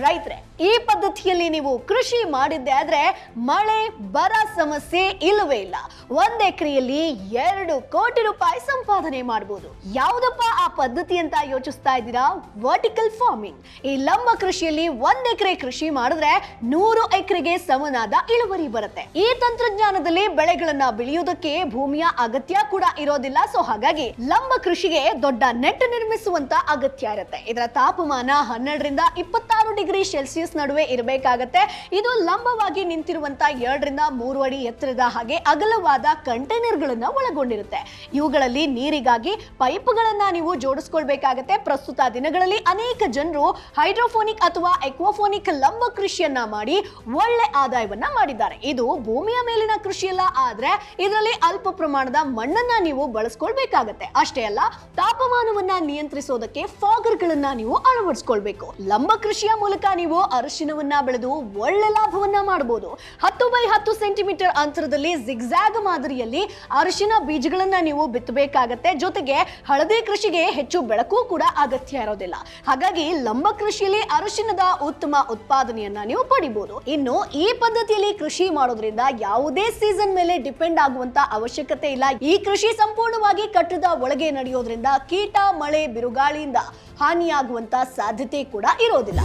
ರೈತರೇ, ಈ ಪದ್ಧತಿಯಲ್ಲಿ ನೀವು ಕೃಷಿ ಮಾಡಿದ್ದೆ ಆದ್ರೆ ಮಳೆ ಬರ ಸಮಸ್ಯೆ ಇಲ್ಲವೇ ಇಲ್ಲ. 1 ಎಕರೆಯಲ್ಲಿ 2 ಕೋಟಿ ರೂಪಾಯಿ ಸಂಪಾದನೆ ಮಾಡಬಹುದು. ಯಾವುದಪ್ಪ ಆ ಪದ್ಧತಿ ಅಂತ ಯೋಚಿಸ್ತಾ ಇದ್ದೀರಾ? Vertical farming. ಈ ಲಂಬ ಕೃಷಿಯಲ್ಲಿ 1 ಎಕರೆ ಕೃಷಿ ಮಾಡಿದ್ರೆ 100 ಎಕರೆಗೆ ಸಮನಾದ ಇಳುವರಿ ಬರುತ್ತೆ. ಈ ತಂತ್ರಜ್ಞಾನದಲ್ಲಿ ಬೆಳೆಗಳನ್ನ ಬೆಳೆಯುವುದಕ್ಕೆ ಭೂಮಿಯ ಅಗತ್ಯ ಕೂಡ ಇರೋದಿಲ್ಲ. ಸೊ ಹಾಗಾಗಿ ಲಂಬ ಕೃಷಿಗೆ ದೊಡ್ಡ ನೆಟ್ ನಿರ್ಮಿಸುವಂತ ಅಗತ್ಯ ಇರುತ್ತೆ. ಇದರ ತಾಪಮಾನ 12 ರಿಂದ 26 ಡಿಗ್ರಿ ಸೆಲ್ಸಿಯಸ್ ನಡುವೆ ಇರಬೇಕಾಗತ್ತೆ. ಇದು ಲಂಬವಾಗಿ ನಿಂತಿರುವಂತ 2 ರಿಂದ 3 ಅಡಿ ಎತ್ತರದ ಹಾಗೆ ಅಗಲವಾದ ಕಂಟೈನರ್ ಗಳನ್ನ ಒಳಗೊಂಡಿರುತ್ತೆ. ಇವುಗಳಲ್ಲಿ ನೀರಿಗಾಗಿ ಪೈಪ್ಗಳನ್ನ ನೀವು ಜೋಡಿಸ್ಕೊಳ್ಬೇಕಾಗತ್ತೆ. ಪ್ರಸ್ತುತ ದಿನಗಳಲ್ಲಿ ಅನೇಕ ಜನರು ಹೈಡ್ರೋಫೋನಿಕ್ ಅಥವಾ ಎಕ್ವಾಫೋನಿಕ್ ಲಂಬ ಕೃಷಿಯನ್ನ ಮಾಡಿ ಒಳ್ಳೆ ಆದಾಯವನ್ನ ಮಾಡಿದ್ದಾರೆ. ಇದು ಭೂಮಿಯ ಮೇಲಿನ ಕೃಷಿ ಅಲ್ಲ, ಆದ್ರೆ ಇದರಲ್ಲಿ ಅಲ್ಪ ಪ್ರಮಾಣದ ಮಣ್ಣನ್ನ ನೀವು ಬಳಸ್ಕೊಳ್ಬೇಕಾಗತ್ತೆ. ಅಷ್ಟೇ ಅಲ್ಲ, ತಾಪಮಾನವನ್ನ ನಿಯಂತ್ರಿಸೋದಕ್ಕೆ ಫಾಗರ್ ಗಳನ್ನ ನೀವು ಅಳವಡಿಸಿಕೊಳ್ಬೇಕು. ಲಂಬ ಕೃಷಿಯ ಮೂಲಕ ನೀವು ಅರಿಶಿನವನ್ನ ಬೆಳೆದು ಒಳ್ಳೆ ಲಾಭವನ್ನ ಮಾಡಬಹುದು. 10 by 10 ಸೆಂಟಿಮೀಟರ್ ಅಂತರದಲ್ಲಿ ಜಿಗ್ಜಾಗ್ ಮಾದರಿಯಲ್ಲಿ ಅರಿಶಿನ ಬೀಜಗಳನ್ನ ನೀವು ಬಿತ್ತಬೇಕಾಗತ್ತೆ. ಜೊತೆಗೆ ಹಳದಿ ಕೃಷಿಗೆ ಹೆಚ್ಚು ಬೆಳಕು ಕೂಡ ಅಗತ್ಯ ಇರೋದಿಲ್ಲ. ಹಾಗಾಗಿ ಲಂಬ ಕೃಷಿಯಲ್ಲಿ ಅರಿಶಿನದ ಉತ್ತಮ ಉತ್ಪಾದನೆಯನ್ನ ನೀವು ಪಡಿಬಹುದು. ಇನ್ನು ಈ ಪದ್ಧತಿಯಲ್ಲಿ ಕೃಷಿ ಮಾಡೋದ್ರಿಂದ ಯಾವುದೇ ಸೀಸನ್ ಮೇಲೆ ಡಿಪೆಂಡ್ ಆಗುವಂತ ಅವಶ್ಯಕತೆ ಇಲ್ಲ. ಈ ಕೃಷಿ ಸಂಪೂರ್ಣವಾಗಿ ಕಟ್ಟದ ಒಳಗೆ ನಡೆಯೋದ್ರಿಂದ ಕೀಟ, ಮಳೆ, ಬಿರುಗಾಳಿಯಿಂದ ಹಾನಿಯಾಗುವಂತ ಸಾಧ್ಯತೆ ಕೂಡ ಇರೋದಿಲ್ಲ.